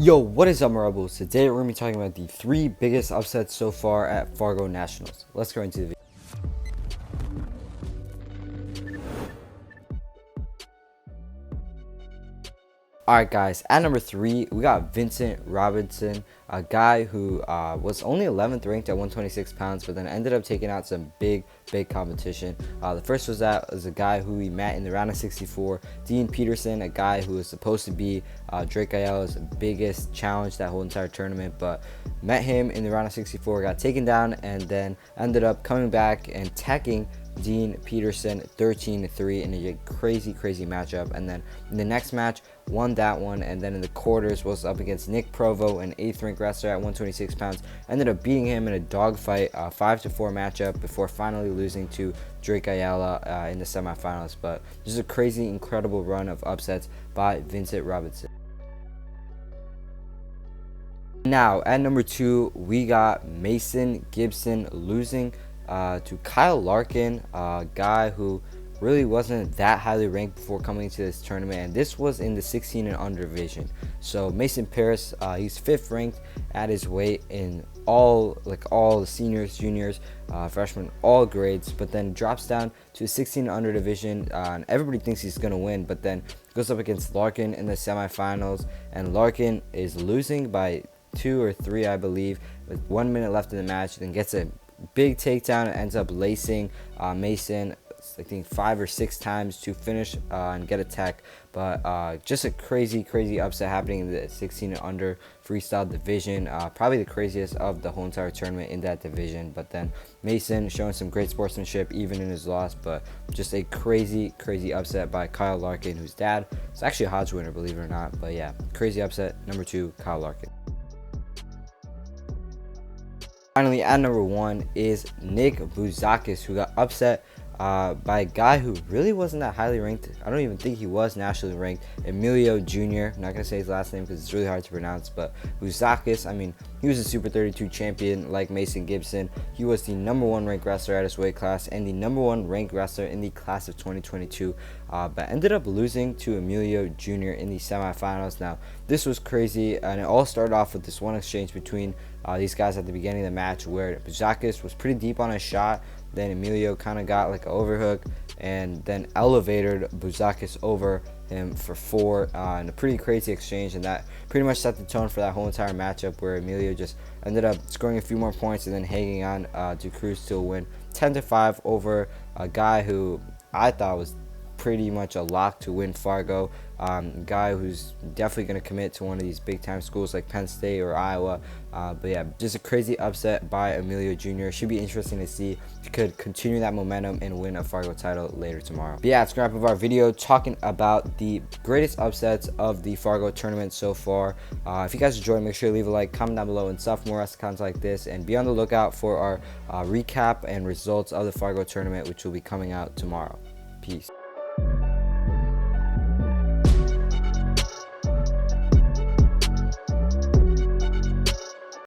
Yo, what is up, my rebels? Today we're going to be talking about the 3 biggest upsets so far at Fargo Nationals. Let's go into the video. Alright guys, at number 3, we got Vincent Robinson, a guy who was only 11th ranked at 126 pounds, but then ended up taking out some big competition. The first was a guy who he met in the round of 64, Dean Peterson, a guy who was supposed to be Drake Ayala's biggest challenge that whole entire tournament, but met him in the round of 64, got taken down, and then ended up coming back and teching Dean Peterson 13-3 in a crazy matchup. And then in the next match won that one, and then in the quarters was up against Nick Provo, an 8th ranked wrestler at 126 pounds, ended up beating him in a dogfight 5-4 matchup before finally losing to Drake Ayala in the semifinals. But this is a crazy incredible run of upsets by Vincent Robinson. Now at number 2, we got Mason Gibson losing to Kyle Larkin, a guy who really wasn't that highly ranked before coming into this tournament, and this was in the 16 and under division. So Mason Paris, he's 5th ranked at his weight in all the seniors, juniors, freshmen, all grades, but then drops down to 16 and under division, and everybody thinks he's gonna win, but then goes up against Larkin in the semifinals, and Larkin is losing by 2 or 3, I believe, with 1 minute left in the match, then gets a big takedown and ends up lacing Mason, I think 5 or 6 times to finish and get a tech. But just a crazy upset happening in the 16 and under freestyle division, probably the craziest of the whole entire tournament in that division. But then Mason showing some great sportsmanship even in his loss, but just a crazy upset by Kyle Larkin, whose dad is actually a Hodge winner, believe it or not. But yeah, crazy upset. Number 2, Kyle Larkin. Finally, at number 1 is Nick Buzakis, who got upset by a guy who really wasn't that highly ranked. I don't even think he was nationally ranked. Emilio Jr. I'm not going to say his last name because it's really hard to pronounce, but Buzakis, I mean, he was a Super 32 champion like Mason Gibson. He was the number 1 ranked wrestler at his weight class and the number 1 ranked wrestler in the class of 2022, but ended up losing to Emilio Jr. in the semifinals. Now, this was crazy, and it all started off with this one exchange between these guys at the beginning of the match where Buzakis was pretty deep on his shot. Then Emilio kind of got like an overhook and then elevated Buzakis over him for 4 in a pretty crazy exchange, and that pretty much set the tone for that whole entire matchup, where Emilio just ended up scoring a few more points and then hanging on to cruise to a win 10-5 over a guy who I thought was pretty much a lock to win Fargo, guy who's definitely going to commit to one of these big time schools like Penn State or Iowa. But yeah, just a crazy upset by Emilio Jr. Should be interesting to see if he could continue that momentum and win a Fargo title later tomorrow. But yeah, it's a wrap of our video talking about the greatest upsets of the Fargo tournament so far. If you guys enjoyed, make sure to leave a like, comment down below, and stuff more content like this, and be on the lookout for our recap and results of the Fargo tournament, which will be coming out tomorrow. Peace.